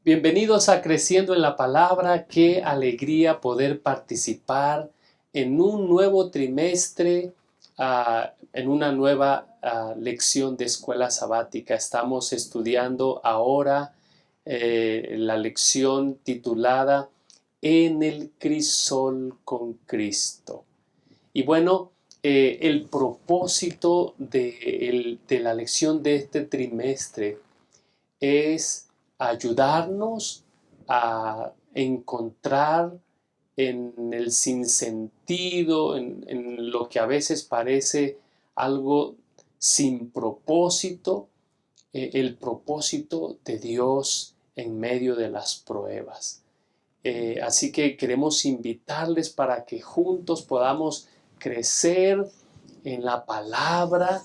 Bienvenidos a Creciendo en la Palabra. Qué alegría poder participar en un nuevo trimestre, en una nueva lección de escuela sabática. Estamos estudiando ahora la lección titulada En el crisol con Cristo. Y bueno, el propósito de la lección de este trimestre es ayudarnos a encontrar en el sinsentido, en lo que a veces parece algo sin propósito, el propósito de Dios en medio de las pruebas. Así que queremos invitarles para que juntos podamos crecer en la palabra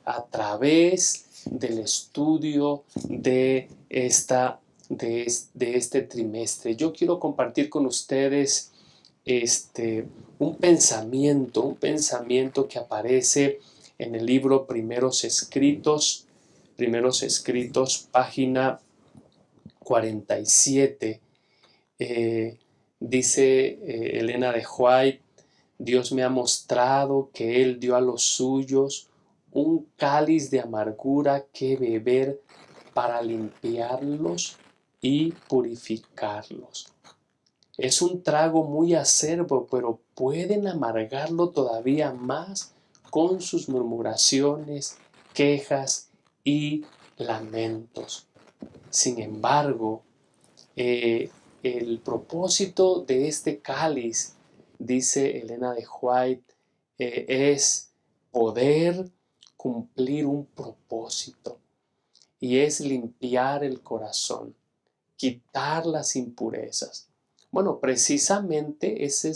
a través del estudio de este trimestre. Yo quiero compartir con ustedes un pensamiento que aparece en el libro Primeros Escritos, página 47. Dice Elena de White: Dios me ha mostrado que Él dio a los suyos un cáliz de amargura que beber para limpiarlos y purificarlos. Es un trago muy acerbo, pero pueden amargarlo todavía más con sus murmuraciones, quejas y lamentos. Sin embargo, el propósito de este cáliz, dice Elena de White, es poder cumplir un propósito, y es limpiar el corazón, quitar las impurezas. Bueno, precisamente ese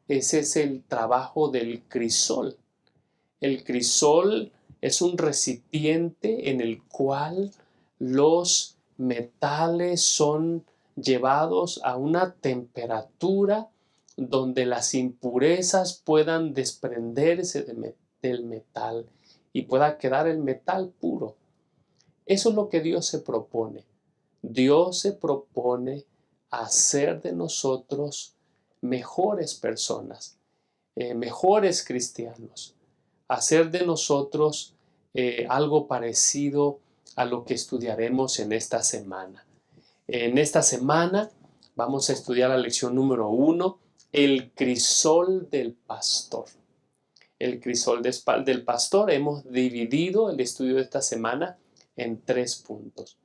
es el trabajo del crisol. El crisol es un recipiente en el cual los metales son llevados a una temperatura donde las impurezas puedan desprenderse del metal y pueda quedar el metal puro. Eso es lo que Dios se propone. Dios se propone hacer de nosotros mejores personas, mejores cristianos, hacer de nosotros algo parecido a lo que estudiaremos en esta semana. En esta semana vamos a estudiar la lección número 1, el crisol del pastor. El crisol del pastor. Hemos dividido el estudio de esta semana en 3 puntos.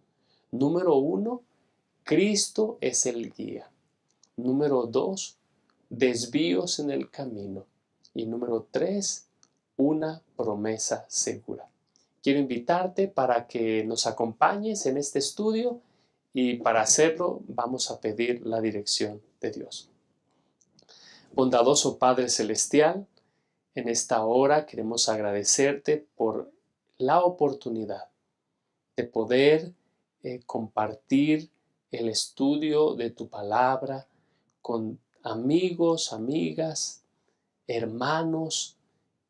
Número 1, Cristo es el guía. Número 2, desvíos en el camino. Y número 3, una promesa segura. Quiero invitarte para que nos acompañes en este estudio, y para hacerlo vamos a pedir la dirección de Dios. Bondadoso Padre Celestial, en esta hora queremos agradecerte por la oportunidad de poder compartir el estudio de tu palabra con amigos, amigas, hermanos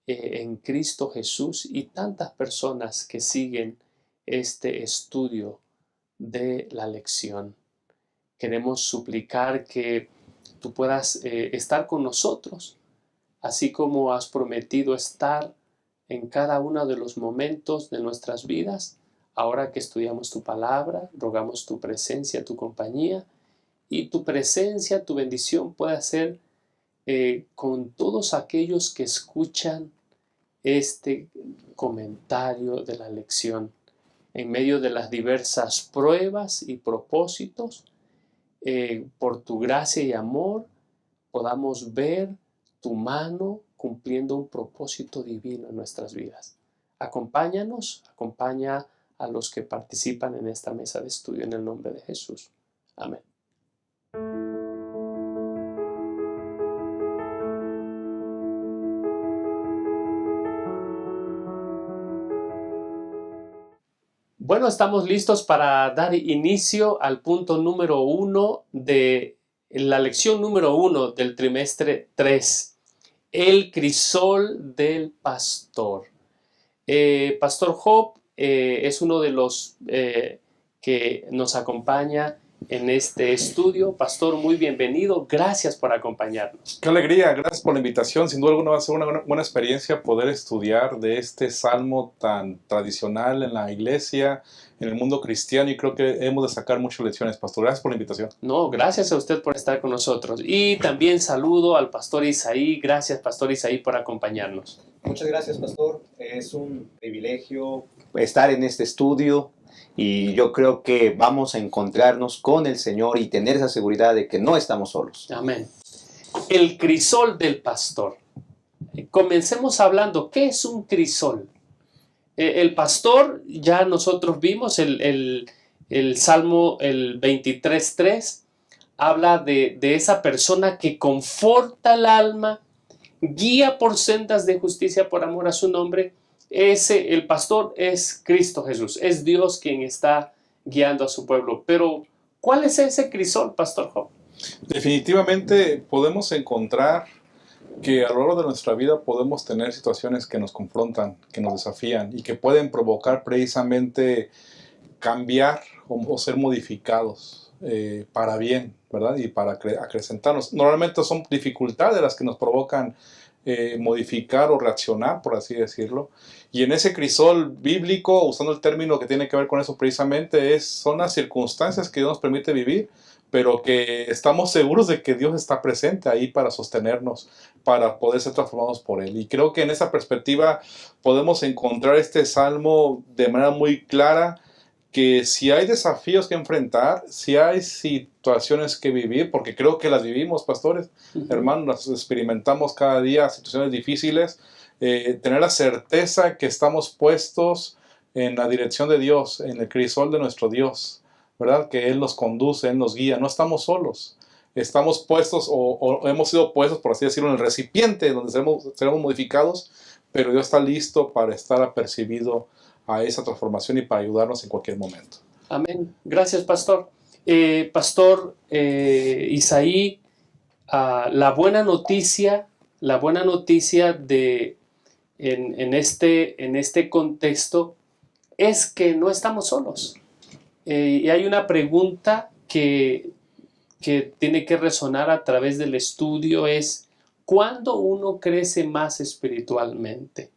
en Cristo Jesús y tantas personas que siguen este estudio de la lección. Queremos suplicar que tú puedas estar con nosotros, así como has prometido estar en cada uno de los momentos de nuestras vidas. Ahora que estudiamos tu palabra, rogamos tu presencia, tu compañía, y tu presencia, tu bendición pueda ser con todos aquellos que escuchan este comentario de la lección. En medio de las diversas pruebas y propósitos, por tu gracia y amor, podamos ver tu mano cumpliendo un propósito divino en nuestras vidas. Acompáñanos, acompaña a los que participan en esta mesa de estudio en el nombre de Jesús. Amén. Bueno, estamos listos para dar inicio al punto número 1 de la lección número 1 del trimestre 3. El crisol del pastor. Pastor Job es uno de los que nos acompaña en este estudio. Pastor, muy bienvenido. Gracias por acompañarnos. Qué alegría, gracias por la invitación. Sin duda alguna va a ser una buena experiencia poder estudiar de este salmo tan tradicional en la iglesia, en el mundo cristiano, y creo que hemos de sacar muchas lecciones, Pastor. Gracias por la invitación. No, gracias a usted por estar con nosotros. Y también saludo al Pastor Isaí. Gracias, Pastor Isaí, por acompañarnos. Muchas gracias, Pastor. Es un privilegio estar en este estudio y yo creo que vamos a encontrarnos con el Señor y tener esa seguridad de que no estamos solos. Amén. El crisol del pastor. Comencemos hablando, ¿qué es un crisol? El pastor, ya nosotros vimos el Salmo, el 23:3, habla de esa persona que conforta el alma, guía por sendas de justicia por amor a su nombre. El pastor es Cristo Jesús, es Dios quien está guiando a su pueblo. Pero, ¿cuál es ese crisol, Pastor Job? Definitivamente podemos encontrar que a lo largo de nuestra vida podemos tener situaciones que nos confrontan, que nos desafían y que pueden provocar precisamente cambiar o ser modificados para bien, ¿verdad? Y para acrecentarnos. Normalmente son dificultades las que nos provocan modificar o reaccionar, por así decirlo. Y en ese crisol bíblico, usando el término que tiene que ver con eso precisamente, son las circunstancias que Dios nos permite vivir, pero que estamos seguros de que Dios está presente ahí para sostenernos, para poder ser transformados por Él. Y creo que en esa perspectiva podemos encontrar este salmo de manera muy clara, que si hay desafíos que enfrentar, si hay situaciones que vivir, porque creo que las vivimos, pastores, hermanos, las experimentamos cada día, situaciones difíciles, tener la certeza que estamos puestos en la dirección de Dios, en el crisol de nuestro Dios, ¿verdad? Que Él nos conduce, Él nos guía, no estamos solos. Estamos puestos o hemos sido puestos, por así decirlo, en el recipiente donde seremos modificados, pero Dios está listo para estar apercibido a esa transformación y para ayudarnos en cualquier momento. Amén. Gracias, Pastor. Pastor Isaí, la buena noticia en este contexto es que no estamos solos. Y hay una pregunta que tiene que resonar a través del estudio, es ¿cuándo uno crece más espiritualmente?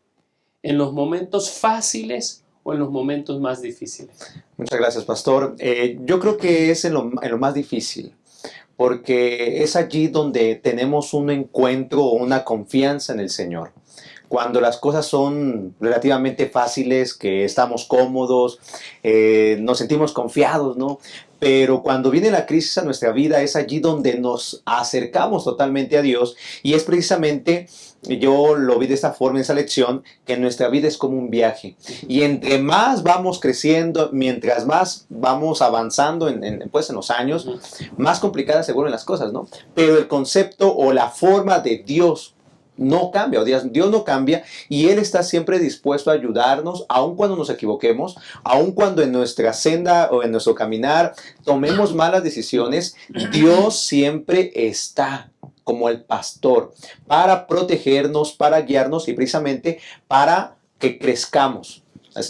¿En los momentos fáciles o en los momentos más difíciles? Muchas gracias, Pastor. Yo creo que es en lo más difícil, porque es allí donde tenemos un encuentro o una confianza en el Señor. Cuando las cosas son relativamente fáciles, que estamos cómodos, nos sentimos confiados, ¿no? Pero cuando viene la crisis a nuestra vida, es allí donde nos acercamos totalmente a Dios, y es precisamente, yo lo vi de esta forma en esa lección, que nuestra vida es como un viaje, y entre más vamos creciendo, mientras más vamos avanzando en los años, más complicadas se vuelven las cosas, ¿no? Pero el concepto o la forma de Dios no cambia, Dios no cambia, y Él está siempre dispuesto a ayudarnos, aun cuando nos equivoquemos, aun cuando en nuestra senda o en nuestro caminar tomemos malas decisiones. Dios siempre está como el pastor para protegernos, para guiarnos y precisamente para que crezcamos.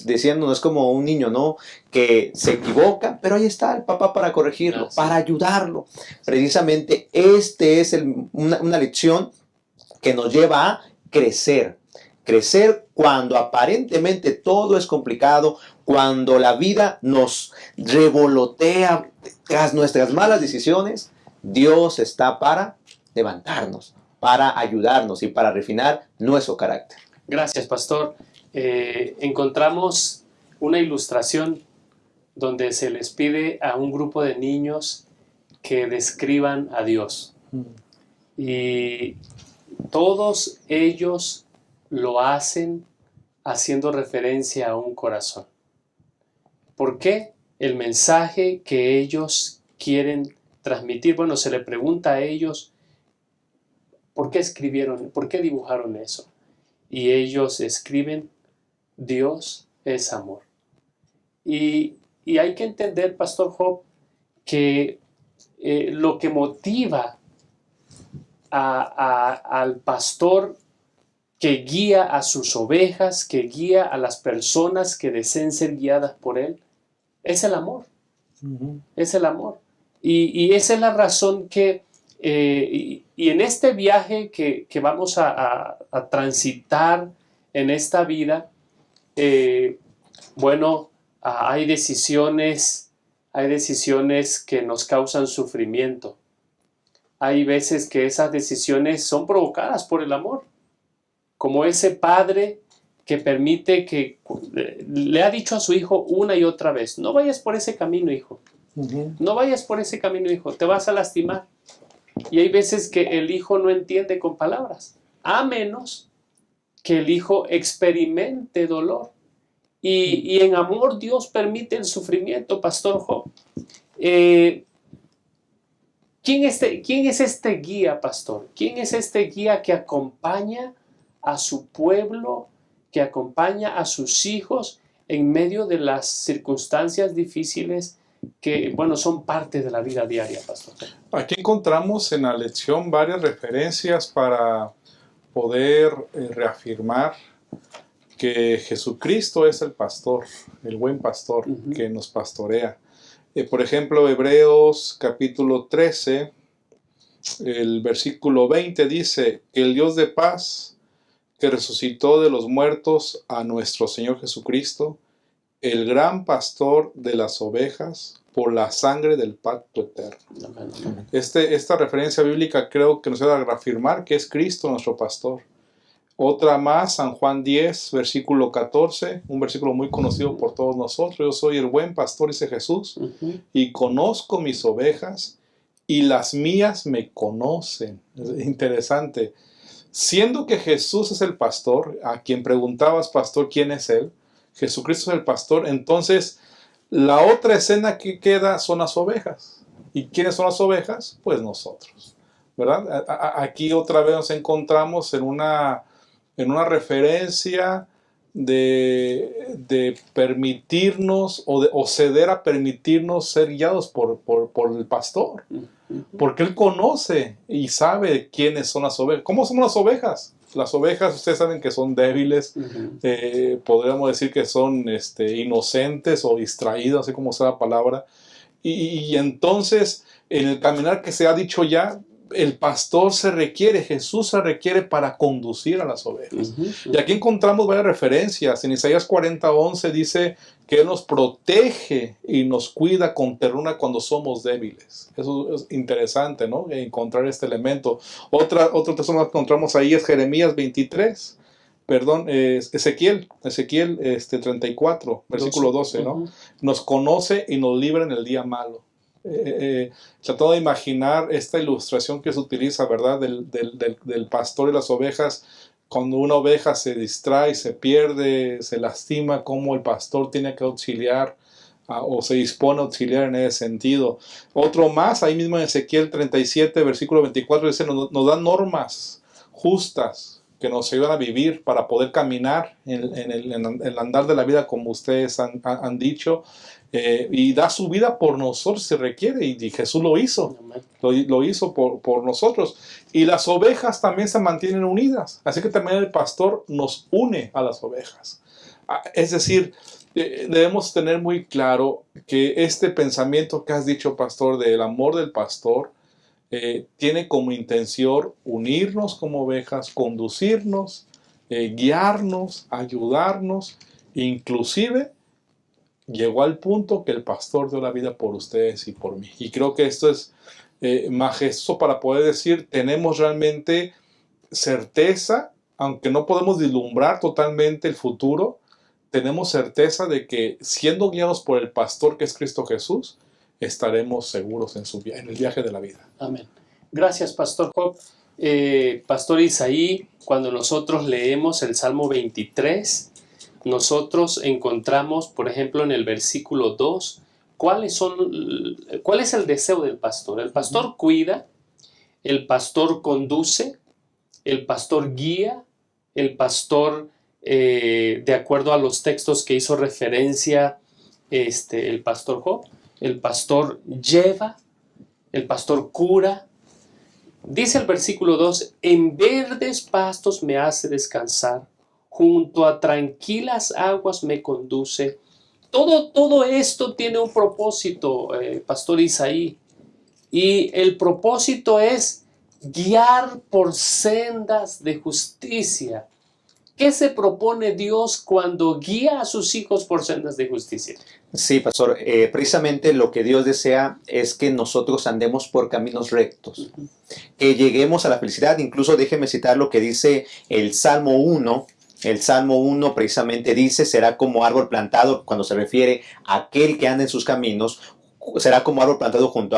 Diciendo, no es como un niño, ¿no?, que se equivoca, pero ahí está el papá para corregirlo, para ayudarlo. Precisamente este es una lección que nos lleva a crecer. Crecer cuando aparentemente todo es complicado, cuando la vida nos revolotea tras nuestras malas decisiones. Dios está para levantarnos, para ayudarnos y para refinar nuestro carácter. Gracias, Pastor. Encontramos una ilustración donde se les pide a un grupo de niños que describan a Dios. Y todos ellos lo hacen haciendo referencia a un corazón. ¿Por qué? El mensaje que ellos quieren transmitir. Bueno, se le pregunta a ellos ¿por qué escribieron, por qué dibujaron eso? Y ellos escriben: Dios es amor. Y hay que entender, Pastor Job, que lo que motiva al pastor que guía a sus ovejas, que guía a las personas que deseen ser guiadas por él, es el amor. Ujú. Es el amor. Y esa es la razón que, y en este viaje que vamos a transitar en esta vida, bueno, hay decisiones que nos causan sufrimiento. Hay veces que esas decisiones son provocadas por el amor, como ese padre que permite que le ha dicho a su hijo una y otra vez, no vayas por ese camino, hijo. Ujú. No vayas por ese camino, hijo, te vas a lastimar. Y hay veces que el hijo no entiende con palabras, a menos que el hijo experimente dolor. Y en amor Dios permite el sufrimiento, Pastor Job. ¿Quién es este guía, pastor? ¿Quién es este guía que acompaña a su pueblo, que acompaña a sus hijos en medio de las circunstancias difíciles que, bueno, son parte de la vida diaria, pastor? Aquí encontramos en la lección varias referencias para poder reafirmar que Jesucristo es el pastor, el buen pastor que nos pastorea. Por ejemplo, Hebreos capítulo 13, el versículo 20 dice que el Dios de paz, que resucitó de los muertos a nuestro Señor Jesucristo, el gran pastor de las ovejas, por la sangre del pacto eterno. Amén. Esta referencia bíblica creo que nos ayuda a reafirmar que es Cristo nuestro pastor. Otra más, San Juan 10, versículo 14, un versículo muy conocido por todos nosotros. Yo soy el buen pastor, dice Jesús, y conozco mis ovejas, y las mías me conocen. Es interesante. Siendo que Jesús es el pastor, a quien preguntabas, pastor, ¿quién es él? Jesucristo es el pastor. Entonces, la otra escena que queda son las ovejas. ¿Y quiénes son las ovejas? Pues nosotros, ¿verdad? Aquí otra vez nos encontramos en una referencia de permitirnos o ceder a permitirnos ser guiados por el pastor. Porque él conoce y sabe quiénes son las ovejas. ¿Cómo son las ovejas? Las ovejas, ustedes saben que son débiles, podríamos decir que son inocentes o distraídas, así como sea la palabra. Y entonces, en el caminar que se ha dicho ya, el pastor Jesús se requiere para conducir a las ovejas. Y aquí encontramos varias referencias. En Isaías 40:11 dice que Él nos protege y nos cuida con ternura cuando somos débiles. Eso es interesante, ¿no? Encontrar este elemento. Otro texto que encontramos ahí es Jeremías 23. Perdón, Ezequiel 34, versículo 12, ¿no? Nos conoce y nos libra en el día malo. Tratando de imaginar esta ilustración que se utiliza, ¿verdad? Del pastor y las ovejas. Cuando una oveja se distrae, se pierde, se lastima, cómo el pastor tiene que auxiliar o se dispone a auxiliar en ese sentido. Otro más, ahí mismo en Ezequiel 37, versículo 24, dice, nos da normas justas que nos ayudan a vivir para poder caminar en el andar de la vida como ustedes han dicho. Y da su vida por nosotros si requiere, y Jesús lo hizo, lo hizo por nosotros. Y las ovejas también se mantienen unidas, así que también el pastor nos une a las ovejas. Es decir, debemos tener muy claro que este pensamiento que has dicho, pastor, del amor del pastor, tiene como intención unirnos como ovejas, conducirnos, guiarnos, ayudarnos, inclusive llegó al punto que el pastor dio la vida por ustedes y por mí. Y creo que esto es majestuoso para poder decir, tenemos realmente certeza, aunque no podemos vislumbrar totalmente el futuro, tenemos certeza de que siendo guiados por el pastor que es Cristo Jesús, estaremos seguros en el viaje de la vida. Amén. Gracias, Pastor Job. Pastor Isaí, cuando nosotros leemos el Salmo 23, nosotros encontramos, por ejemplo, en el versículo 2, ¿cuál es el deseo del pastor? El pastor cuida, el pastor conduce, el pastor guía, el pastor, de acuerdo a los textos que hizo referencia el pastor Job, el pastor lleva, el pastor cura. Dice el versículo 2, en verdes pastos me hace descansar, junto a tranquilas aguas me conduce, Todo esto tiene un propósito, Pastor Isaí, y el propósito es guiar por sendas de justicia. ¿Qué se propone Dios cuando guía a sus hijos por sendas de justicia? Sí, pastor, precisamente lo que Dios desea es que nosotros andemos por caminos rectos, que lleguemos a la felicidad. Incluso déjeme citar lo que dice el Salmo 1. El Salmo 1 precisamente dice, será como árbol plantado, cuando se refiere a aquel que anda en sus caminos, será como árbol plantado junto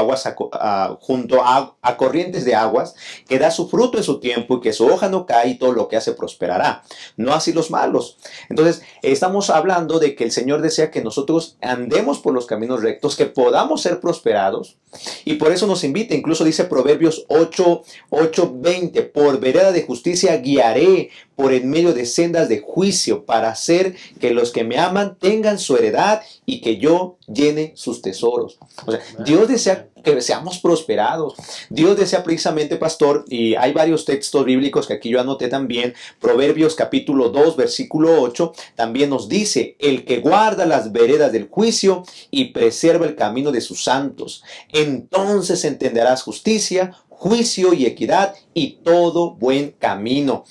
a corrientes de aguas, que da su fruto en su tiempo y que su hoja no cae y todo lo que hace prosperará. No así los malos. Entonces, estamos hablando de que el Señor desea que nosotros andemos por los caminos rectos, que podamos ser prosperados, y por eso nos invita. Incluso dice Proverbios 8:20, por vereda de justicia guiaré por en medio de sendas de juicio, para hacer que los que me aman tengan su heredad y que yo llene sus tesoros. O sea, Dios desea que seamos prosperados. Dios desea precisamente, pastor, y hay varios textos bíblicos que aquí yo anoté también. Proverbios capítulo 2, versículo 8, también nos dice, el que guarda las veredas del juicio y preserva el camino de sus santos, entonces entenderás justicia, juicio y equidad y todo buen camino.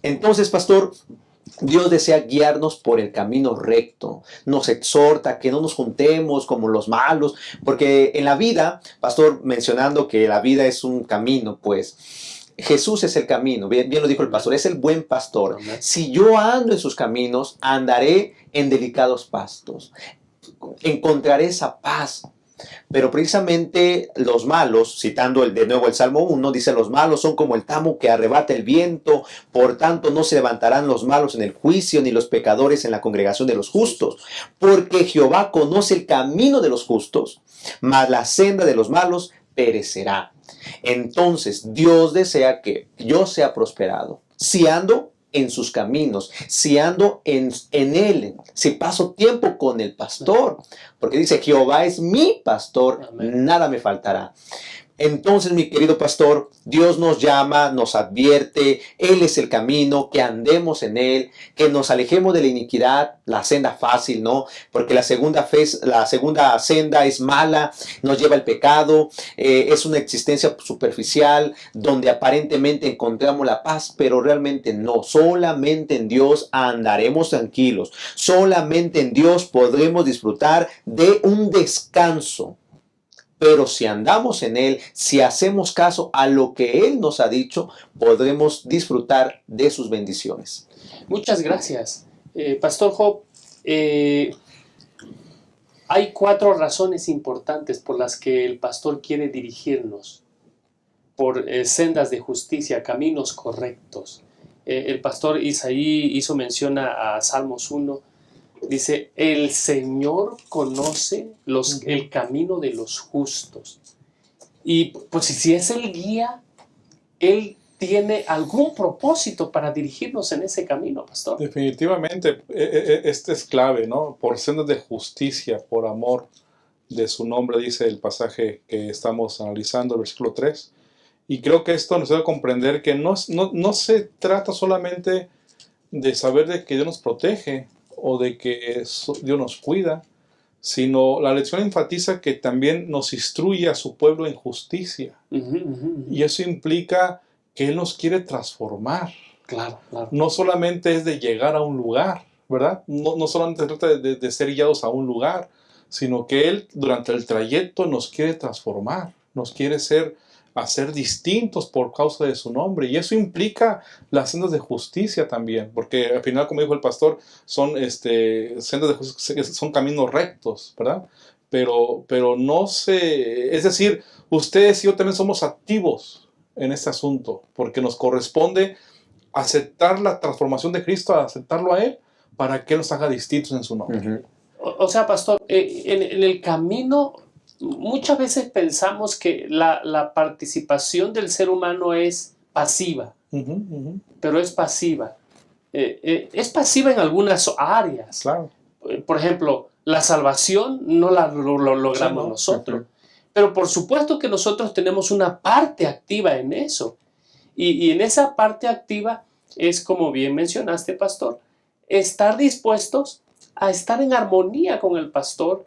Entonces, pastor, Dios desea guiarnos por el camino recto. Nos exhorta a que no nos juntemos como los malos, porque en la vida, pastor, mencionando que la vida es un camino, pues Jesús es el camino, bien lo dijo el pastor, es el buen pastor. Si yo ando en sus caminos, andaré en delicados pastos, encontraré esa paz. Pero precisamente los malos, citando de nuevo el Salmo 1, dice, los malos son como el tamo que arrebata el viento, por tanto no se levantarán los malos en el juicio, ni los pecadores en la congregación de los justos, porque Jehová conoce el camino de los justos, mas la senda de los malos perecerá. Entonces Dios desea que yo sea prosperado, si ando en sus caminos, si ando en Él, si paso tiempo con el pastor, porque dice, Jehová es mi pastor, nada me faltará. Entonces, mi querido pastor, Dios nos llama, nos advierte, Él es el camino, que andemos en Él, que nos alejemos de la iniquidad, la senda fácil, ¿no? Porque la segunda senda es mala, nos lleva al pecado, es una existencia superficial, donde aparentemente encontramos la paz, pero realmente no. Solamente en Dios andaremos tranquilos, solamente en Dios podremos disfrutar de un descanso. Pero si andamos en Él, si hacemos caso a lo que Él nos ha dicho, podremos disfrutar de sus bendiciones. Muchas gracias. Pastor Job, hay 4 razones importantes por las que el pastor quiere dirigirnos por sendas de justicia, caminos correctos. El pastor Isaí hizo mención a Salmos 1. Dice, el Señor conoce el camino de los justos. Y pues si es el guía, Él tiene algún propósito para dirigirnos en ese camino, pastor. Definitivamente, este es clave, ¿no? Por sendas de justicia, por amor de su nombre, dice el pasaje que estamos analizando, el versículo 3. Y creo que esto nos debe comprender que no se trata solamente de saber de que Dios nos protege, o de que Dios nos cuida, sino la lección enfatiza que también nos instruye a su pueblo en justicia. Y eso implica que Él nos quiere transformar. Claro. No solamente es de llegar a un lugar, ¿verdad? No solamente se trata de ser guiados a un lugar, sino que Él durante el trayecto nos quiere transformar, nos quiere hacer distintos por causa de su nombre, y eso implica las sendas de justicia también, porque al final, como dijo el pastor, son sendas de justicia, son caminos rectos, ¿verdad? Pero es decir, ustedes y yo también somos activos en este asunto, porque nos corresponde aceptar la transformación de Cristo, aceptarlo a Él, para que Él nos haga distintos en su nombre. O sea, pastor, en el camino muchas veces pensamos que la participación del ser humano es pasiva, pero es pasiva. Es pasiva en algunas áreas. Claro. Por ejemplo, la salvación no la logramos nosotros. Pero por supuesto que nosotros tenemos una parte activa en eso. Y en esa parte activa es, como bien mencionaste, pastor, estar dispuestos a estar en armonía con el pastor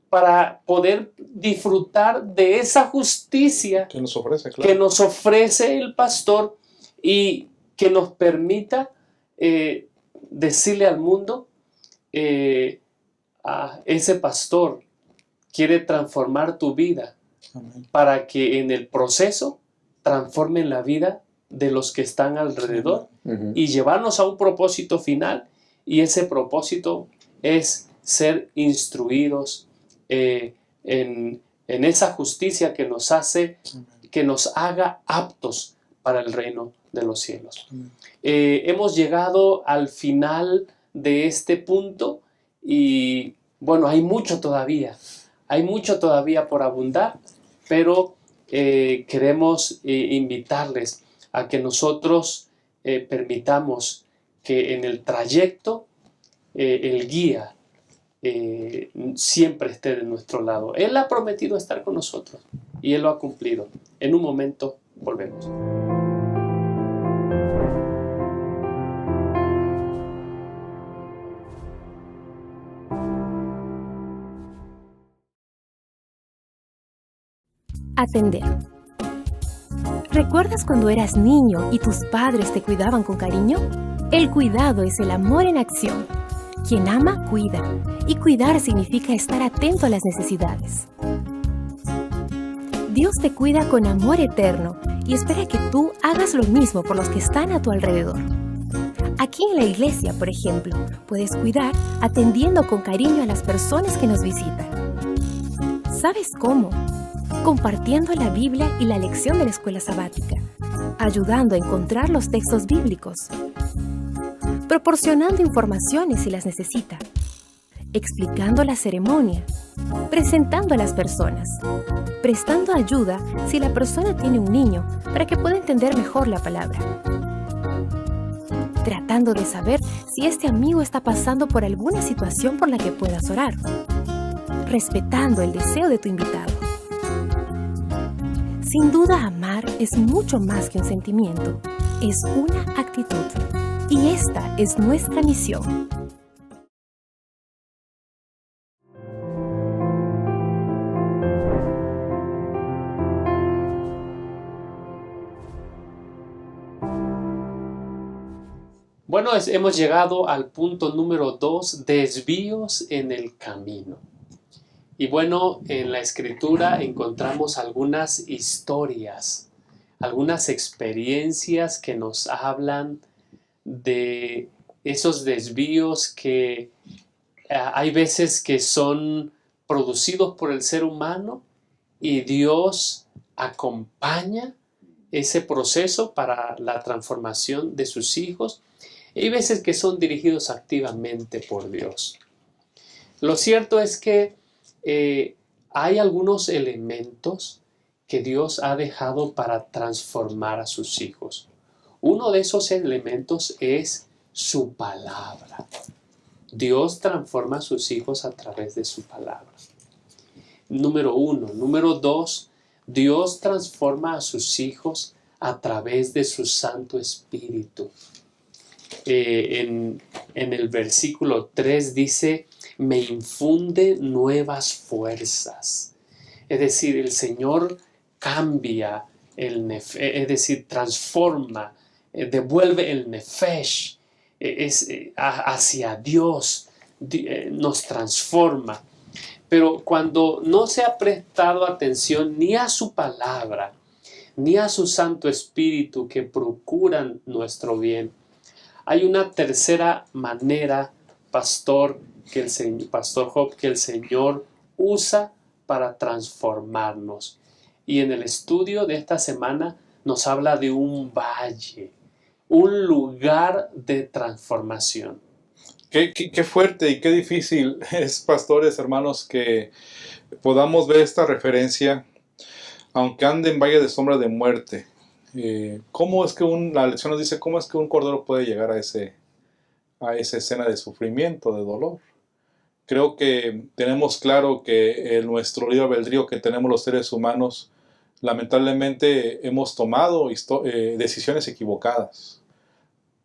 para poder disfrutar de esa justicia Que nos ofrece, claro. que nos ofrece el pastor y que nos permita decirle al mundo, ese pastor quiere transformar tu vida Amén. para que en el proceso transformen la vida de los que están alrededor y llevarnos a un propósito final, y ese propósito es ser instruidos en esa justicia que nos hace, que nos haga aptos para el reino de los cielos. Hemos llegado al final de este punto y bueno, hay mucho todavía por abundar, pero queremos invitarles a que nosotros permitamos que en el trayecto el guía siempre esté de nuestro lado. Él ha prometido estar con nosotros y Él lo ha cumplido. En un momento volvemos. Atender. ¿Recuerdas cuando eras niño y tus padres te cuidaban con cariño? El cuidado es el amor en acción. Quien ama, cuida. Y cuidar significa estar atento a las necesidades. Dios te cuida con amor eterno y espera que tú hagas lo mismo por los que están a tu alrededor. Aquí en la iglesia, por ejemplo, puedes cuidar atendiendo con cariño a las personas que nos visitan. ¿Sabes cómo? Compartiendo la Biblia y la lección de la escuela sabática, ayudando a encontrar los textos bíblicos, proporcionando informaciones si las necesita, explicando la ceremonia, presentando a las personas, prestando ayuda si la persona tiene un niño para que pueda entender mejor la palabra, tratando de saber si este amigo está pasando por alguna situación por la que puedas orar, respetando el deseo de tu invitado. Sin duda, amar es mucho más que un sentimiento, es una actitud. Y esta es nuestra misión. Bueno, hemos llegado al punto número 2, desvíos en el camino. Y bueno, en la Escritura encontramos algunas historias, algunas experiencias que nos hablan de esos desvíos que hay veces que son producidos por el ser humano y Dios acompaña ese proceso para la transformación de sus hijos. Y hay veces que son dirigidos activamente por Dios. Lo cierto es que hay algunos elementos que Dios ha dejado para transformar a sus hijos. Uno de esos elementos es su palabra. Dios transforma a sus hijos a través de su palabra. Número 1. Número 2. Dios transforma a sus hijos a través de su Santo Espíritu. En el versículo 3 dice, me infunde nuevas fuerzas. Es decir, el Señor cambia, es decir, transforma, devuelve el nefesh hacia Dios, nos transforma. Pero cuando no se ha prestado atención ni a su palabra, ni a su Santo Espíritu que procuran nuestro bien, hay una tercera manera, Pastor Job, que el Señor usa para transformarnos. Y en el estudio de esta semana nos habla de un valle, un lugar de transformación. Qué fuerte y qué difícil es, pastores, hermanos, que podamos ver esta referencia, aunque ande en valle de sombra de muerte. ¿Cómo es que la lección nos dice cómo es que un cordero puede llegar a esa escena de sufrimiento, de dolor? Creo que tenemos claro que en nuestro libre albedrío que tenemos los seres humanos, lamentablemente hemos tomado decisiones equivocadas.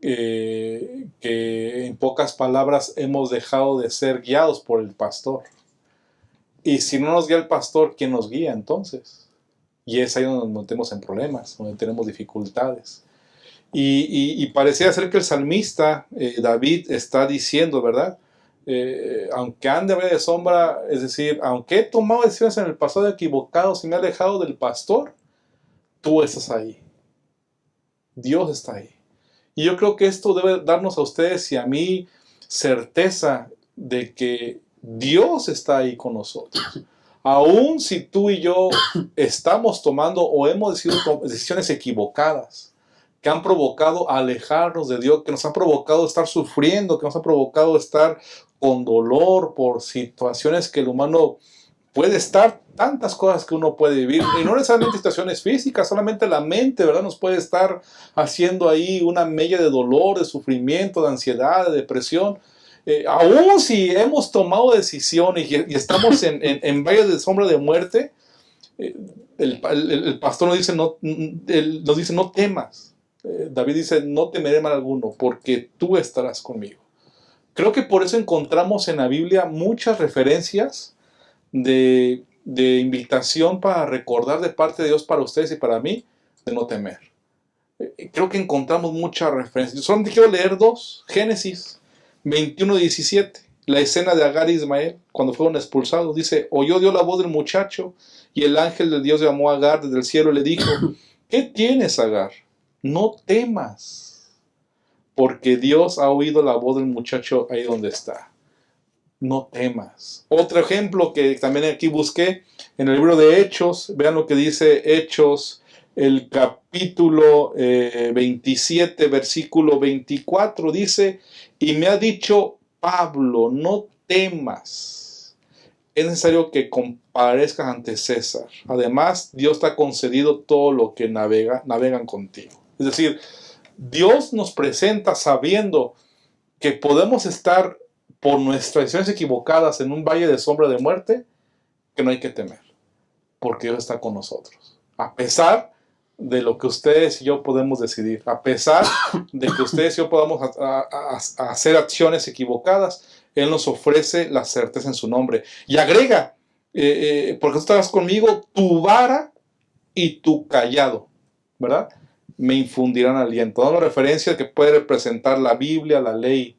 que en pocas palabras hemos dejado de ser guiados por el pastor. Y si no nos guía el pastor, ¿quién nos guía entonces? Y es ahí donde nos metemos en problemas, donde tenemos dificultades. Y parecía ser que el salmista David está diciendo, ¿verdad? Aunque ande en valle de sombra, es decir, aunque he tomado decisiones en el pasado equivocadas y me he alejado del pastor, tú estás ahí. Dios está ahí. Y yo creo que esto debe darnos a ustedes y a mí certeza de que Dios está ahí con nosotros. Aún si tú y yo estamos tomando o hemos decidido decisiones equivocadas, que han provocado alejarnos de Dios, que nos han provocado estar sufriendo, que nos han provocado estar con dolor por situaciones que el humano puede estar, tantas cosas que uno puede vivir, y no necesariamente situaciones físicas, solamente la mente, ¿verdad? Nos puede estar haciendo ahí una mella de dolor, de sufrimiento, de ansiedad, de depresión. Aún si hemos tomado decisiones y estamos en valles de sombra de muerte, el pastor nos dice, no temas. David dice, no temeré mal alguno, porque tú estarás conmigo. Creo que por eso encontramos en la Biblia muchas referencias de invitación para recordar de parte de Dios para ustedes y para mí, de no temer. Creo que encontramos muchas referencias. Yo solamente quiero leer dos. Génesis 21:17, la escena de Agar y Ismael cuando fueron expulsados. Dice, oyó Dios la voz del muchacho y el ángel de Dios llamó a Agar desde el cielo y le dijo, ¿qué tienes, Agar? No temas, porque Dios ha oído la voz del muchacho ahí donde está. No temas. Otro ejemplo que también aquí busqué en el libro de Hechos, vean lo que dice Hechos, el capítulo 27, versículo 24, dice, y me ha dicho Pablo, no temas, es necesario que comparezcas ante César. Además, Dios te ha concedido todo lo que navegan contigo. Es decir, Dios nos presenta sabiendo que podemos estar por nuestras decisiones equivocadas en un valle de sombra de muerte, que no hay que temer, porque Dios está con nosotros. A pesar de lo que ustedes y yo podemos decidir, a pesar de que ustedes y yo podamos hacer acciones equivocadas, Él nos ofrece la certeza en su nombre. Y agrega, porque tú estarás conmigo, tu vara y tu callado, ¿verdad? Me infundirán aliento. Dando referencia que puede representar la Biblia, la ley,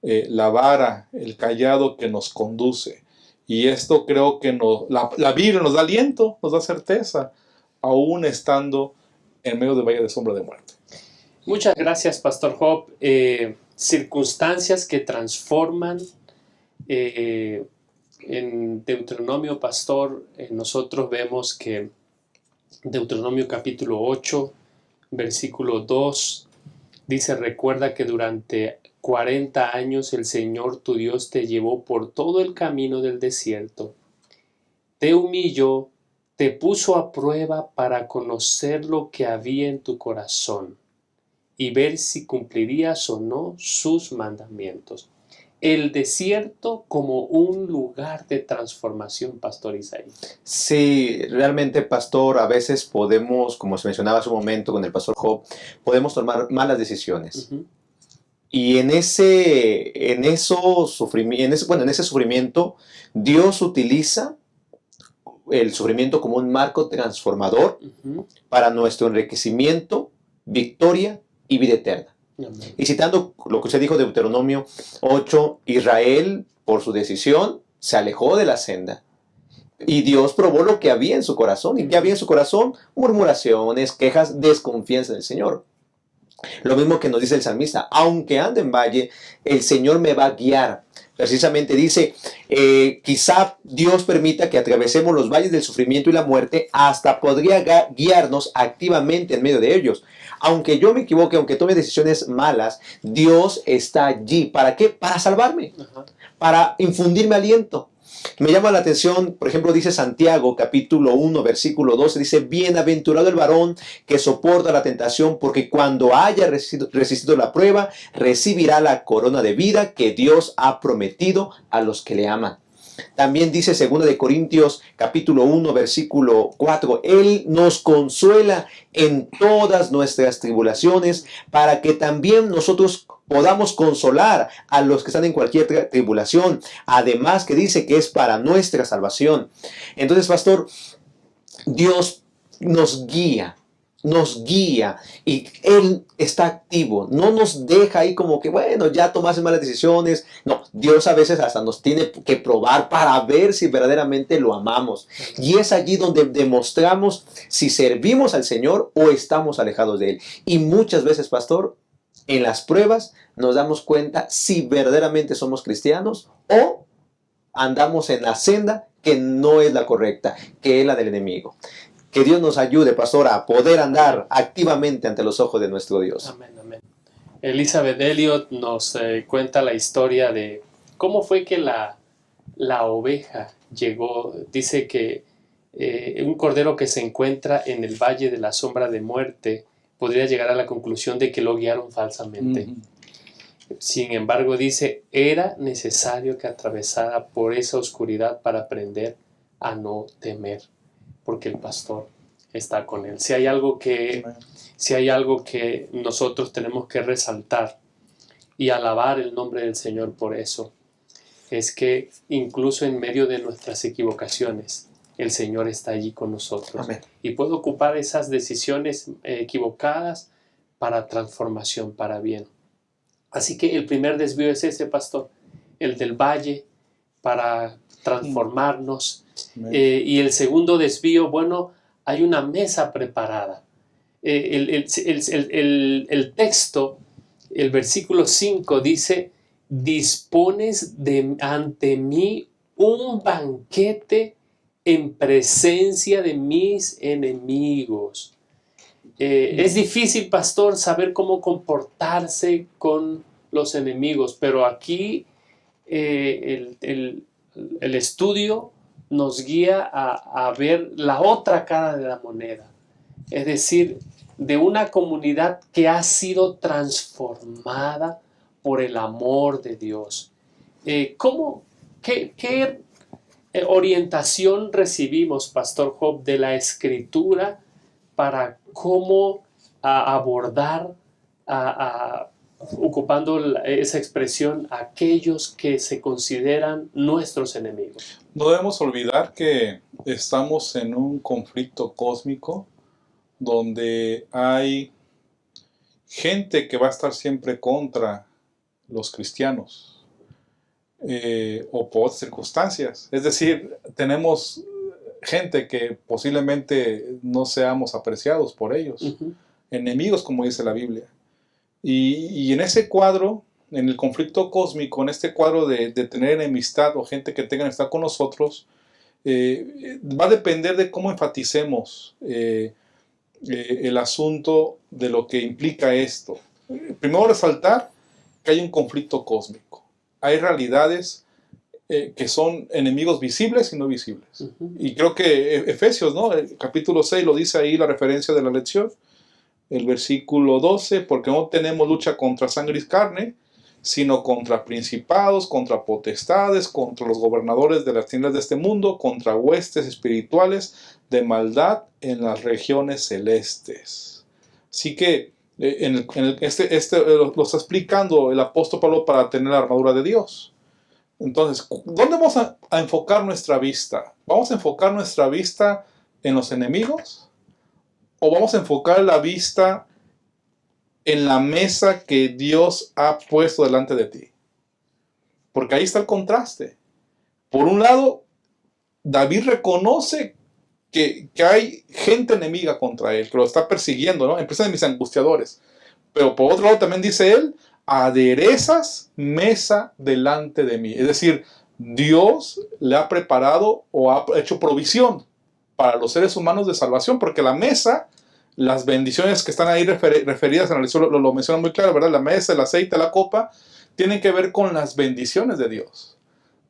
la vara, el callado que nos conduce. Y esto creo que la Biblia nos da aliento, nos da certeza, aún estando en medio de valle de sombra de muerte. Muchas gracias, Pastor Job. Circunstancias que transforman. En Deuteronomio, Pastor, nosotros vemos que Deuteronomio capítulo 8, versículo 2, dice, recuerda que durante 40 años el Señor tu Dios te llevó por todo el camino del desierto, te humilló, te puso a prueba para conocer lo que había en tu corazón y ver si cumplirías o no sus mandamientos. El desierto como un lugar de transformación, Pastor Isaí. Sí, realmente, Pastor, a veces podemos, como se mencionaba hace un momento con el Pastor Job, podemos tomar malas decisiones. Uh-huh. Y en ese sufrimiento, Dios utiliza el sufrimiento como un marco transformador para nuestro enriquecimiento, victoria y vida eterna. Amén. Y citando lo que usted dijo de Deuteronomio 8, Israel, por su decisión, se alejó de la senda. Y Dios probó lo que había en su corazón. ¿Y qué había en su corazón? Murmuraciones, quejas, desconfianza en el Señor. Lo mismo que nos dice el salmista, aunque ande en valle, el Señor me va a guiar. Precisamente dice, quizá Dios permita que atravesemos los valles del sufrimiento y la muerte, hasta podría guiarnos activamente en medio de ellos. Aunque yo me equivoque, aunque tome decisiones malas, Dios está allí. ¿Para qué? Para salvarme, para infundirme aliento. Me llama la atención, por ejemplo, dice Santiago, capítulo 1, versículo 12, dice, bienaventurado el varón que soporta la tentación, porque cuando haya resistido la prueba, recibirá la corona de vida que Dios ha prometido a los que le aman. También dice 2 de Corintios capítulo 1 versículo 4, Él nos consuela en todas nuestras tribulaciones para que también nosotros podamos consolar a los que están en cualquier tribulación. Además que dice que es para nuestra salvación. Entonces, pastor, Dios nos guía y Él está activo, no nos deja ahí como que bueno, ya tomaste malas decisiones. No, Dios a veces hasta nos tiene que probar para ver si verdaderamente lo amamos, y es allí donde demostramos si servimos al Señor o estamos alejados de Él. Y muchas veces, pastor, en las pruebas nos damos cuenta si verdaderamente somos cristianos o andamos en la senda que no es la correcta, que es la del enemigo. Que Dios nos ayude, pastor, a poder andar activamente ante los ojos de nuestro Dios. Amén, amén. Elizabeth Elliot nos cuenta la historia de cómo fue que la oveja llegó. Dice que un cordero que se encuentra en el valle de la sombra de muerte podría llegar a la conclusión de que lo guiaron falsamente. Sin embargo, dice, era necesario que atravesara por esa oscuridad para aprender a no temer, porque el pastor está con él. Si hay algo que nosotros tenemos que resaltar y alabar el nombre del Señor por eso, es que incluso en medio de nuestras equivocaciones, el Señor está allí con nosotros. Amén. Y puede ocupar esas decisiones equivocadas para transformación, para bien. Así que el primer desvío es ese, pastor, el del valle, para transformarnos. Y el segundo desvío, bueno, hay una mesa preparada. El texto, el versículo 5 dice, dispones ante mí un banquete en presencia de mis enemigos. Es difícil, pastor, saber cómo comportarse con los enemigos, pero aquí el estudio nos guía a ver la otra cara de la moneda, es decir, de una comunidad que ha sido transformada por el amor de Dios. ¿Qué orientación recibimos, Pastor Job, de la Escritura para cómo abordar, ocupando esa expresión, aquellos que se consideran nuestros enemigos? No debemos olvidar que estamos en un conflicto cósmico donde hay gente que va a estar siempre contra los cristianos o por otras circunstancias. Es decir, tenemos gente que posiblemente no seamos apreciados por ellos, enemigos, como dice la Biblia. Y en ese cuadro, en el conflicto cósmico, en este cuadro de tener enemistad o gente que tenga enemistad con nosotros, va a depender de cómo enfaticemos el asunto de lo que implica esto. Primero, resaltar que hay un conflicto cósmico. Hay realidades que son enemigos visibles y no visibles. Y creo que Efesios, ¿no? El capítulo 6 lo dice ahí, la referencia de la lección. El versículo 12, porque no tenemos lucha contra sangre y carne, sino contra principados, contra potestades, contra los gobernadores de las tinieblas de este mundo, contra huestes espirituales de maldad en las regiones celestes. Así que lo está explicando el apóstol Pablo para tener la armadura de Dios. Entonces, ¿dónde vamos a enfocar nuestra vista? ¿Vamos a enfocar nuestra vista en los enemigos? ¿O vamos a enfocar la vista en la mesa que Dios ha puesto delante de ti? Porque ahí está el contraste. Por un lado, David reconoce que hay gente enemiga contra él, que lo está persiguiendo, ¿no? Empiezan mis angustiadores. Pero por otro lado también dice él, aderezas mesa delante de mí. Es decir, Dios le ha preparado o ha hecho provisión para los seres humanos de salvación, porque la mesa, las bendiciones que están ahí referidas en la lección lo mencionan muy claro, ¿verdad? La mesa, el aceite, la copa, tienen que ver con las bendiciones de Dios.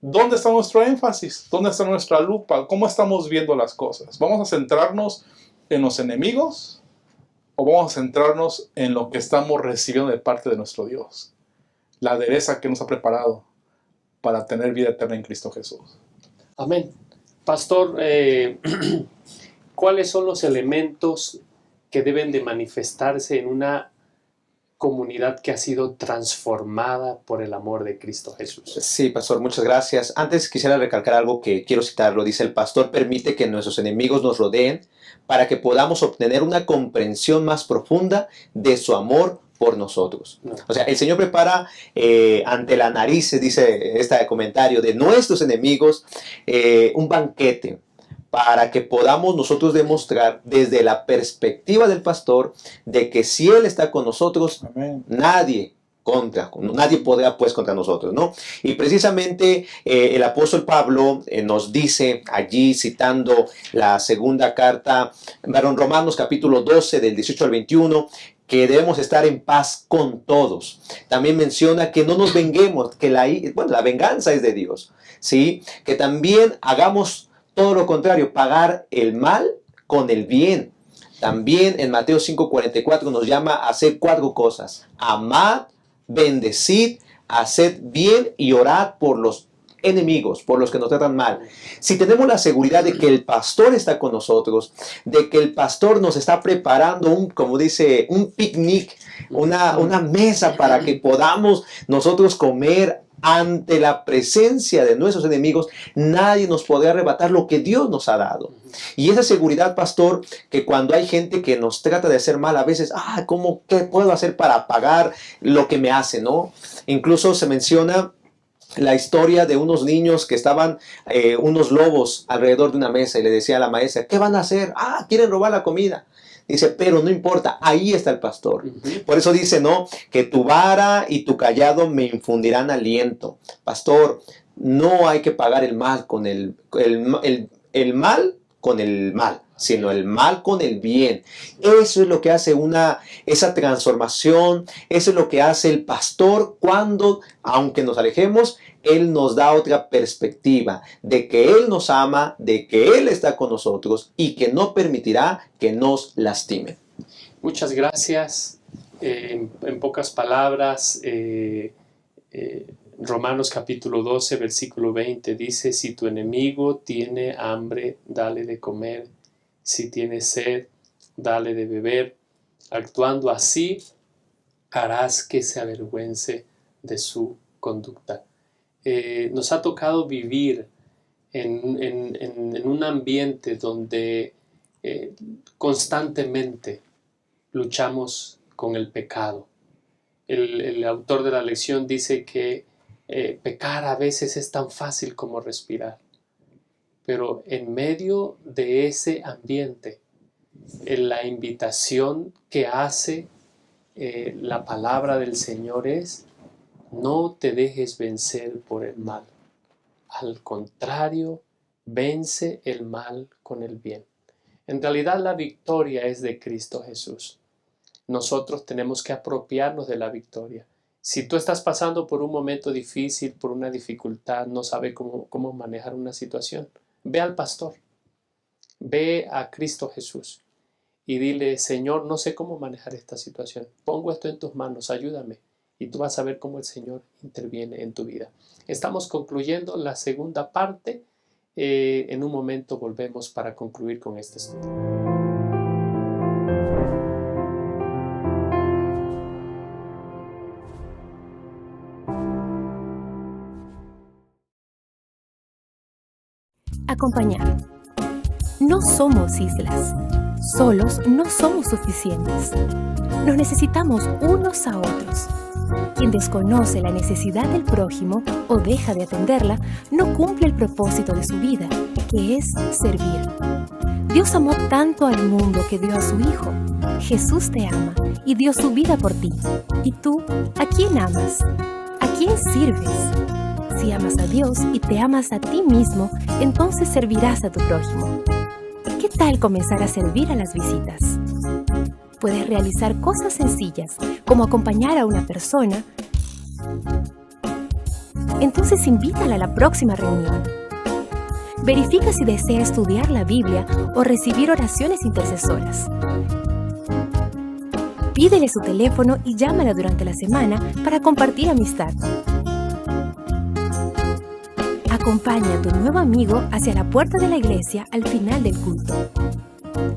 ¿Dónde está nuestro énfasis? ¿Dónde está nuestra lupa? ¿Cómo estamos viendo las cosas? ¿Vamos a centrarnos en los enemigos o vamos a centrarnos en lo que estamos recibiendo de parte de nuestro Dios? La adereza que nos ha preparado para tener vida eterna en Cristo Jesús. Amén. Pastor, ¿cuáles son los elementos que deben de manifestarse en una comunidad que ha sido transformada por el amor de Cristo Jesús? Sí, pastor, muchas gracias. Antes quisiera recalcar algo que quiero citarlo. Dice, el pastor permite que nuestros enemigos nos rodeen para que podamos obtener una comprensión más profunda de su amor por nosotros. O sea, el Señor prepara ante la nariz, dice este comentario, de nuestros enemigos un banquete para que podamos nosotros demostrar desde la perspectiva del pastor de que si Él está con nosotros, Amén. nadie podrá pues contra nosotros, ¿no? Y precisamente el apóstol Pablo nos dice allí, citando la segunda carta, Romanos capítulo 12 del 18 al 21, que debemos estar en paz con todos. También menciona que no nos venguemos, que la venganza es de Dios, ¿sí? Que también hagamos todo lo contrario, pagar el mal con el bien. También en Mateo 5:44 nos llama a hacer 4 cosas: amad, bendecid, haced bien y orad por los enemigos, por los que nos tratan mal. Si tenemos la seguridad de que el pastor está con nosotros, de que el pastor nos está preparando como dice, un picnic, una mesa para que podamos nosotros comer ante la presencia de nuestros enemigos, nadie nos podrá arrebatar lo que Dios nos ha dado. Y esa seguridad, pastor, que cuando hay gente que nos trata de hacer mal, a veces, ¿qué puedo hacer para pagar lo que me hace, no? Incluso se menciona la historia de unos niños que estaban, unos lobos alrededor de una mesa, y le decía a la maestra, ¿qué van a hacer? Quieren robar la comida. Dice, pero no importa, ahí está el pastor. Por eso dice, ¿no? Que tu vara y tu callado me infundirán aliento. Pastor, no hay que pagar el mal con el mal con el mal, sino el mal con el bien. Eso es lo que hace esa transformación, eso es lo que hace el pastor cuando, aunque nos alejemos, Él nos da otra perspectiva de que Él nos ama, de que Él está con nosotros y que no permitirá que nos lastimen. Muchas gracias. En pocas palabras, Romanos capítulo 12, versículo 20 dice, si tu enemigo tiene hambre, dale de comer. Si tiene sed, dale de beber. Actuando así, harás que se avergüence de su conducta. Nos ha tocado vivir en un ambiente donde constantemente luchamos con el pecado. El autor de la lección dice que pecar a veces es tan fácil como respirar. Pero en medio de ese ambiente, la invitación que hace la palabra del Señor es: no te dejes vencer por el mal. Al contrario, vence el mal con el bien. En realidad la victoria es de Cristo Jesús. Nosotros tenemos que apropiarnos de la victoria. Si tú estás pasando por un momento difícil, por una dificultad, no sabes cómo manejar una situación, ve al pastor, ve a Cristo Jesús y dile: Señor, no sé cómo manejar esta situación. Pongo esto en tus manos, ayúdame. Y tú vas a ver cómo el Señor interviene en tu vida. Estamos concluyendo la segunda parte. En un momento volvemos para concluir con este estudio. Acompañar. No somos islas. Solos no somos suficientes. Nos necesitamos unos a otros. Quien desconoce la necesidad del prójimo o deja de atenderla, no cumple el propósito de su vida, que es servir. Dios amó tanto al mundo que dio a su Hijo. Jesús te ama y dio su vida por ti. ¿Y tú, a quién amas? ¿A quién sirves? Si amas a Dios y te amas a ti mismo, entonces servirás a tu prójimo. ¿Qué tal comenzar a servir a las visitas? Puedes realizar cosas sencillas, como acompañar a una persona. Entonces invítala a la próxima reunión. Verifica si desea estudiar la Biblia o recibir oraciones intercesoras. Pídele su teléfono y llámala durante la semana para compartir amistad. Acompaña a tu nuevo amigo hacia la puerta de la iglesia al final del culto.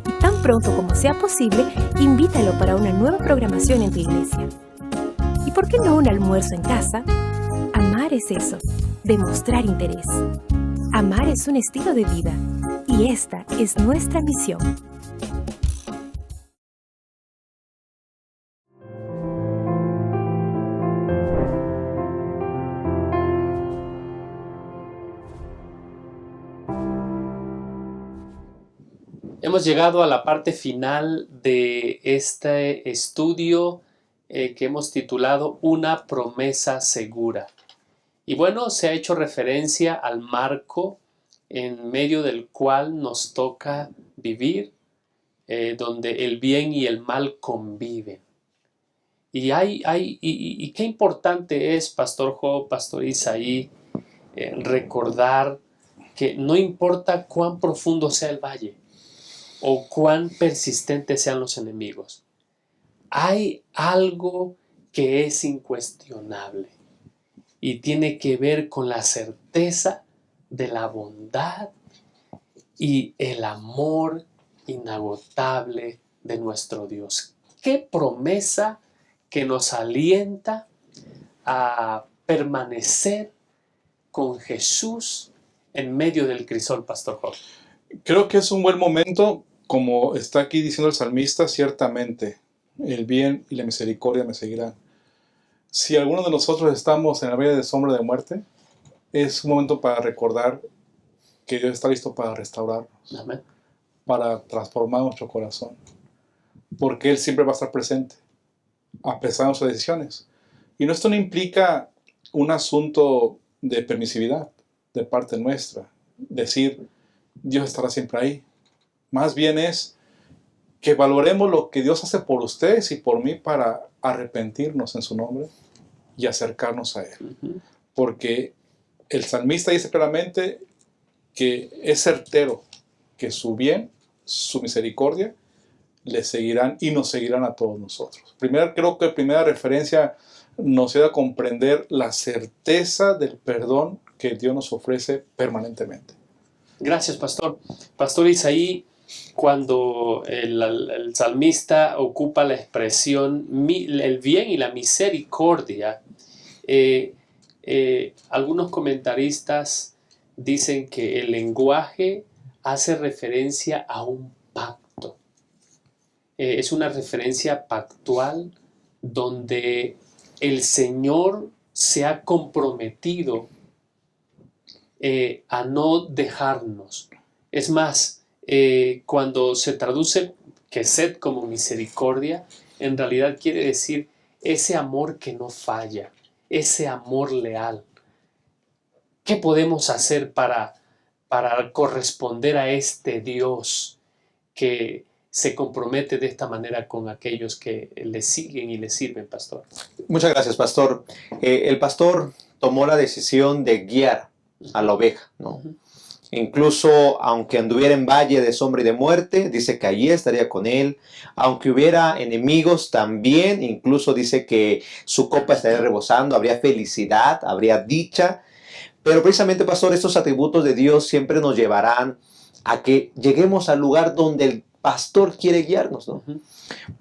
Y tan pronto como sea posible, invítalo para una nueva programación en tu iglesia. ¿Y por qué no un almuerzo en casa? Amar es eso, demostrar interés. Amar es un estilo de vida y esta es nuestra misión. Hemos llegado a la parte final de este estudio que hemos titulado Una promesa segura. Y bueno, se ha hecho referencia al marco en medio del cual nos toca vivir, donde el bien y el mal conviven. Y qué importante es, Pastor Job, Pastor Isaí, recordar que no importa cuán profundo sea el valle o cuán persistentes sean los enemigos, hay algo que es incuestionable y tiene que ver con la certeza de la bondad y el amor inagotable de nuestro Dios. ¡Qué promesa que nos alienta a permanecer con Jesús en medio del crisol, Pastor Job! Creo que es un buen momento, como está aquí diciendo el salmista, ciertamente el bien y la misericordia me seguirán. Si alguno de nosotros estamos en la valle de sombra de muerte, es un momento para recordar que Dios está listo para restaurarnos, Amén. para transformar nuestro corazón, porque Él siempre va a estar presente, a pesar de nuestras decisiones. Y esto no implica un asunto de permisividad de parte nuestra, decir, Dios estará siempre ahí. Más bien es que valoremos lo que Dios hace por ustedes y por mí para arrepentirnos en su nombre y acercarnos a Él. Porque el salmista dice claramente que es certero que su bien, su misericordia, le seguirán y nos seguirán a todos nosotros. Creo que primera referencia nos ayuda a comprender la certeza del perdón que Dios nos ofrece permanentemente. Gracias, Pastor. Pastor Isaí, cuando el salmista ocupa la expresión el bien y la misericordia, algunos comentaristas dicen que el lenguaje hace referencia a un pacto. Es una referencia pactual donde el Señor se ha comprometido a no dejarnos. Es más, cuando se traduce Kesed como misericordia, en realidad quiere decir ese amor que no falla, ese amor leal. ¿Qué podemos hacer para corresponder a este Dios que se compromete de esta manera con aquellos que le siguen y le sirven, Pastor? Muchas gracias, Pastor. El pastor tomó la decisión de guiar a la oveja, ¿no? Incluso aunque anduviera en valle de sombra y de muerte, dice que allí estaría con él. Aunque hubiera enemigos también, incluso dice que su copa estaría rebosando, habría felicidad, habría dicha. Pero precisamente, Pastor, estos atributos de Dios siempre nos llevarán a que lleguemos al lugar donde el pastor quiere guiarnos, ¿no?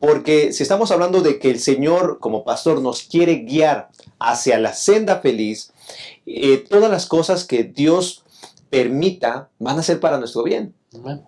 Porque si estamos hablando de que el Señor como pastor nos quiere guiar hacia la senda feliz, todas las cosas que Dios permita van a ser para nuestro bien.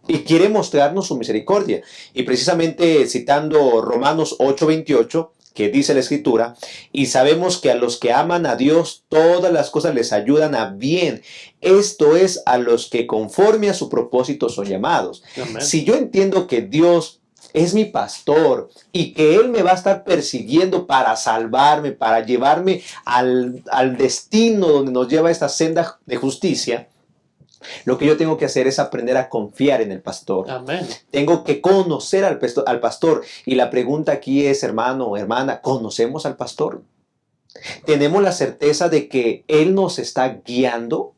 Y quiere mostrarnos su misericordia. Y precisamente citando Romanos 8:28, que dice la Escritura, y sabemos que a los que aman a Dios, todas las cosas les ayudan a bien. Esto es, a los que conforme a su propósito son llamados. Amén. Si yo entiendo que Dios es mi pastor y que Él me va a estar persiguiendo para salvarme, para llevarme al destino donde nos lleva esta senda de justicia, lo que yo tengo que hacer es aprender a confiar en el pastor. Amén. Tengo que conocer al pastor. Y la pregunta aquí es, hermano o hermana, ¿conocemos al pastor? ¿Tenemos la certeza de que Él nos está guiando?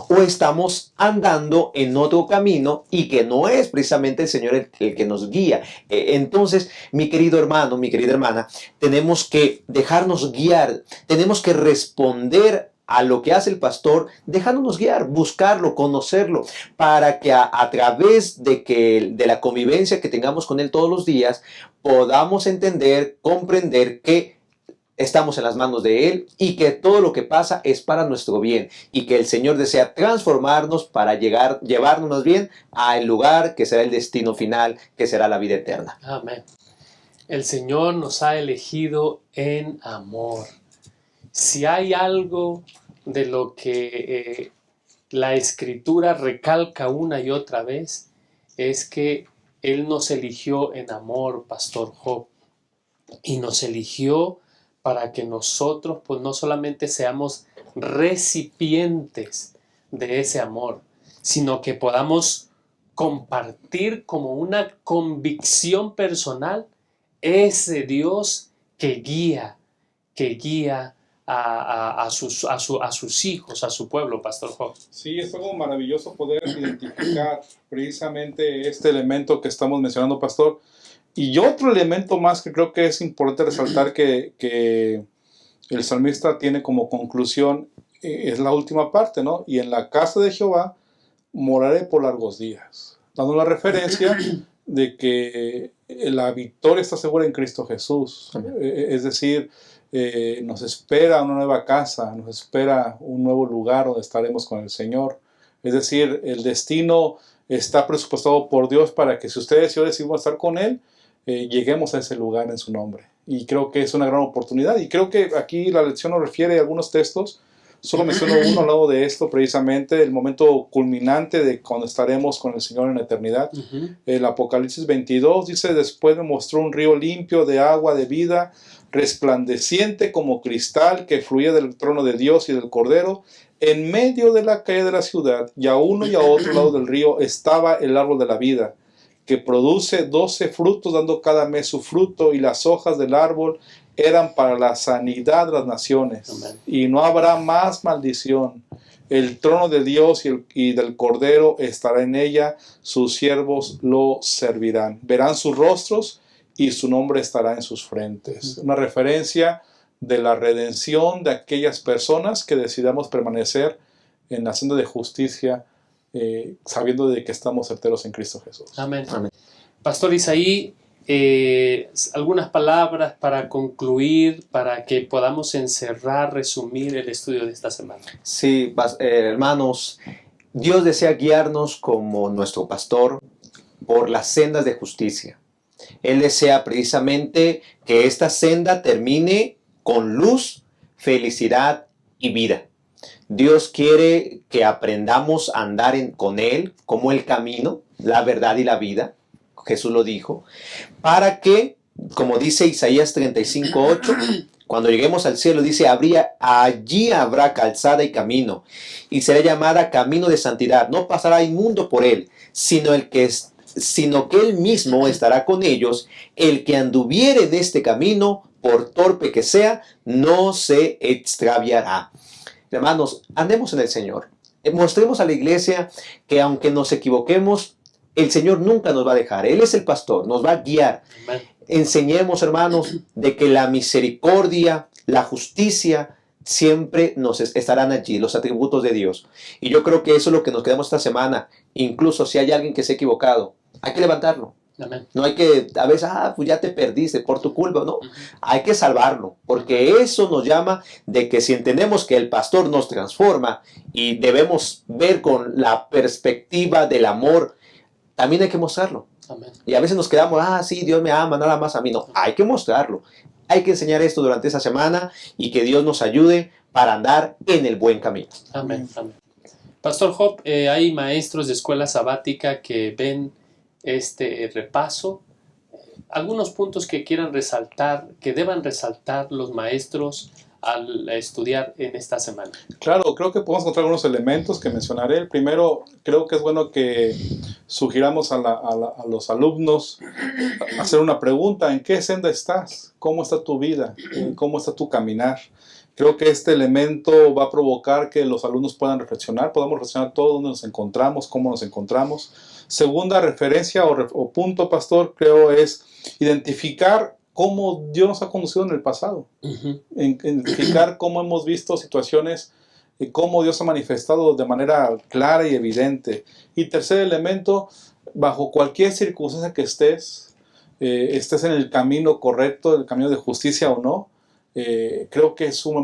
¿O estamos andando en otro camino y que no es precisamente el Señor el que nos guía? Entonces, mi querido hermano, mi querida hermana, tenemos que dejarnos guiar. Tenemos que responder a lo que hace el pastor, dejándonos guiar, buscarlo, conocerlo, para que a través de la convivencia que tengamos con él todos los días, podamos entender, comprender que estamos en las manos de Él y que todo lo que pasa es para nuestro bien y que el Señor desea transformarnos para llevarnos más bien al lugar que será el destino final, que será la vida eterna. Amén. El Señor nos ha elegido en amor. Si hay algo de lo que la Escritura recalca una y otra vez, es que Él nos eligió en amor, Pastor Job, y nos eligió para que nosotros pues no solamente seamos recipientes de ese amor, sino que podamos compartir como una convicción personal ese Dios que guía a sus hijos, a su pueblo, Pastor Job. Sí, es algo maravilloso poder identificar precisamente este elemento que estamos mencionando, Pastor. Y otro elemento más que creo que es importante resaltar que el salmista tiene como conclusión es la última parte, ¿no? Y en la casa de Jehová moraré por largos días, dando la referencia de que la victoria está segura en Cristo Jesús. Es decir, nos espera una nueva casa, nos espera un nuevo lugar donde estaremos con el Señor. Es decir, el destino está presupuestado por Dios para que si ustedes y yo decidimos estar con Él, lleguemos a ese lugar en su nombre. Y creo que es una gran oportunidad. Y creo que aquí la lección nos refiere a algunos textos. Solo menciono uno al lado de esto, precisamente el momento culminante de cuando estaremos con el Señor en la eternidad. El Apocalipsis 22 dice: después me mostró un río limpio de agua de vida, resplandeciente como cristal, que fluía del trono de Dios y del Cordero. En medio de la calle de la ciudad, y a uno y a otro lado del río, estaba el árbol de la vida, que produce 12 frutos, dando cada mes su fruto, y las hojas del árbol eran para la sanidad de las naciones. Amén. Y no habrá más maldición. El trono de Dios y del Cordero estará en ella, sus siervos lo servirán. Verán sus rostros y su nombre estará en sus frentes. Una referencia de la redención de aquellas personas que decidamos permanecer en la senda de justicia, sabiendo de que estamos certeros en Cristo Jesús. Amén. Amén. Pastor Isaí, algunas palabras para concluir, para que podamos encerrar, resumir el estudio de esta semana. Sí, hermanos, Dios desea guiarnos como nuestro pastor por las sendas de justicia. Él desea precisamente que esta senda termine con luz, felicidad y vida. Dios quiere que aprendamos a andar con Él como el camino, la verdad y la vida. Jesús lo dijo, para que, como dice Isaías 35:8, cuando lleguemos al cielo, dice, allí habrá calzada y camino, y será llamada camino de santidad. No pasará inmundo por él, sino que él mismo estará con ellos. El que anduviere en este camino, por torpe que sea, no se extraviará. Hermanos, andemos en el Señor. Mostremos a la iglesia que aunque nos equivoquemos, el Señor nunca nos va a dejar. Él es el pastor, nos va a guiar. Amén. Enseñemos, hermanos, de que la misericordia, la justicia, siempre nos estarán allí, los atributos de Dios. Y yo creo que eso es lo que nos quedamos esta semana. Incluso si hay alguien que se ha equivocado, hay que levantarlo. Amén. No hay que, a veces, pues ya te perdiste por tu culpa, no. Hay que salvarlo, porque eso nos llama de que si entendemos que el pastor nos transforma y debemos ver con la perspectiva del amor, también hay que mostrarlo. Amén. Y a veces nos quedamos, sí, Dios me ama, nada más a mí. No, hay que mostrarlo. Hay que enseñar esto durante esa semana y que Dios nos ayude para andar en el buen camino. Amén. Amén. Pastor Job, hay maestros de escuela sabática que ven este repaso. Algunos puntos que quieran resaltar, que deban resaltar los maestros al estudiar en esta semana. Claro, creo que podemos encontrar algunos elementos que mencionaré. El primero, creo que es bueno que sugiramos a los alumnos hacer una pregunta: ¿en qué senda estás? ¿Cómo está tu vida? ¿Cómo está tu caminar? Creo que este elemento va a provocar que los alumnos puedan reflexionar, podamos reflexionar todo dónde nos encontramos, cómo nos encontramos. Segunda referencia o punto, pastor, creo es identificar cómo Dios nos ha conducido en el pasado. Identificar cómo hemos visto situaciones cómo Dios ha manifestado de manera clara y evidente. Y tercer elemento, bajo cualquier circunstancia que estés en el camino correcto, el camino de justicia o no, creo que es un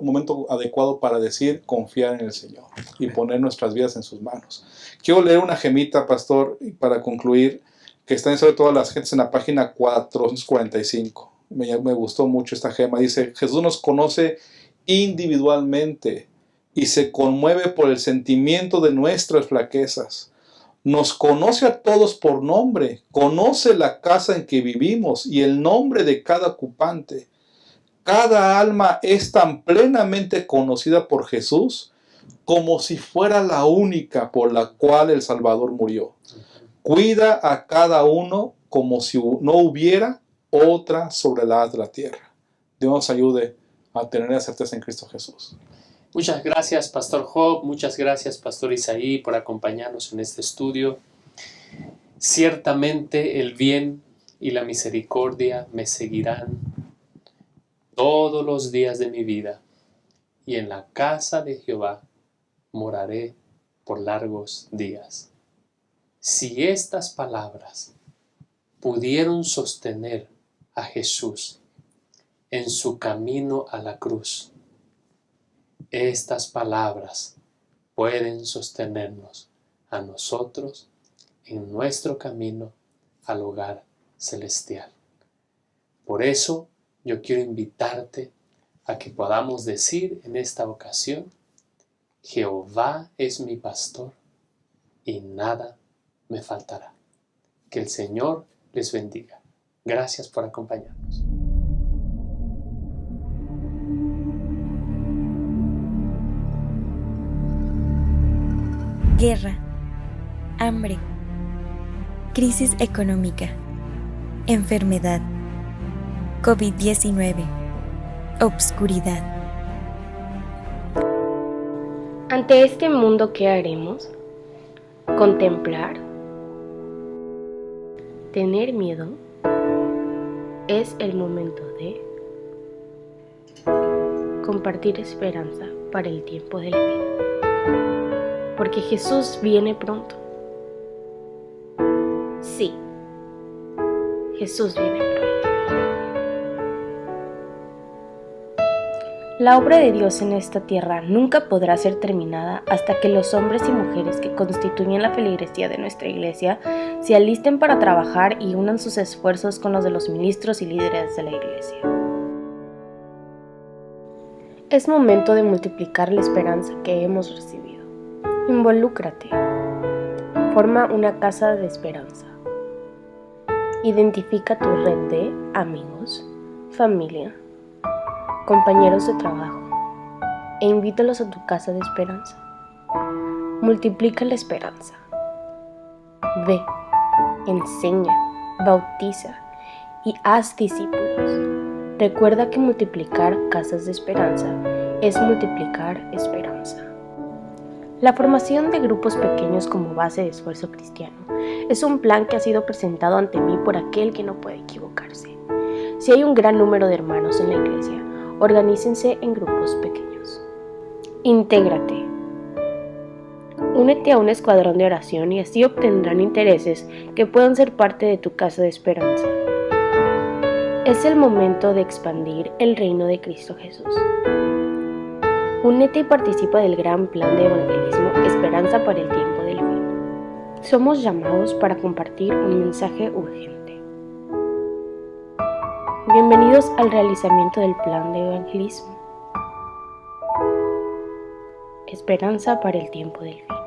momento adecuado para decir confiar en el Señor y poner nuestras vidas en sus manos. Quiero leer una gemita, pastor, para concluir, que está en sobre todas las gentes en la página 445. Me gustó mucho esta gema. Dice: Jesús nos conoce individualmente y se conmueve por el sentimiento de nuestras flaquezas. Nos conoce a todos por nombre, conoce la casa en que vivimos y el nombre de cada ocupante. Cada alma es tan plenamente conocida por Jesús como si fuera la única por la cual el Salvador murió. Cuida a cada uno como si no hubiera otra sobre la haz de la tierra. Dios nos ayude a tener la certeza en Cristo Jesús. Muchas gracias, Pastor Job. Muchas gracias, Pastor Isaí, por acompañarnos en este estudio. Ciertamente el bien y la misericordia me seguirán todos los días de mi vida, y en la casa de Jehová moraré por largos días. Si estas palabras pudieron sostener a Jesús en su camino a la cruz, estas palabras pueden sostenernos a nosotros en nuestro camino al hogar celestial. Por eso yo quiero invitarte a que podamos decir en esta ocasión: Jehová es mi pastor y nada me faltará. Que el Señor les bendiga. Gracias por acompañarnos. Guerra, hambre, crisis económica, enfermedad, COVID-19, obscuridad. Ante este mundo, ¿qué haremos? ¿Contemplar? ¿Tener miedo? Es el momento de compartir esperanza para el tiempo del fin. Porque Jesús viene pronto. Sí, Jesús viene pronto. La obra de Dios en esta tierra nunca podrá ser terminada hasta que los hombres y mujeres que constituyen la feligresía de nuestra iglesia se alisten para trabajar y unan sus esfuerzos con los de los ministros y líderes de la iglesia. Es momento de multiplicar la esperanza que hemos recibido. Involúcrate. Forma una casa de esperanza. Identifica tu red de amigos, familia, compañeros de trabajo e invítalos a tu casa de esperanza. Multiplica la esperanza. Ve, enseña, bautiza y haz discípulos. Recuerda que multiplicar casas de esperanza es multiplicar esperanza. La formación de grupos pequeños como base de esfuerzo cristiano es un plan que ha sido presentado ante mí por aquel que no puede equivocarse. Si hay un gran número de hermanos en la iglesia, organícense en grupos pequeños. Intégrate. Únete a un escuadrón de oración y así obtendrán intereses que puedan ser parte de tu casa de esperanza. Es el momento de expandir el reino de Cristo Jesús. Únete y participa del gran plan de evangelismo Esperanza para el tiempo del fin. Somos llamados para compartir un mensaje urgente. Bienvenidos al realizamiento del plan de evangelismo Esperanza para el tiempo del fin.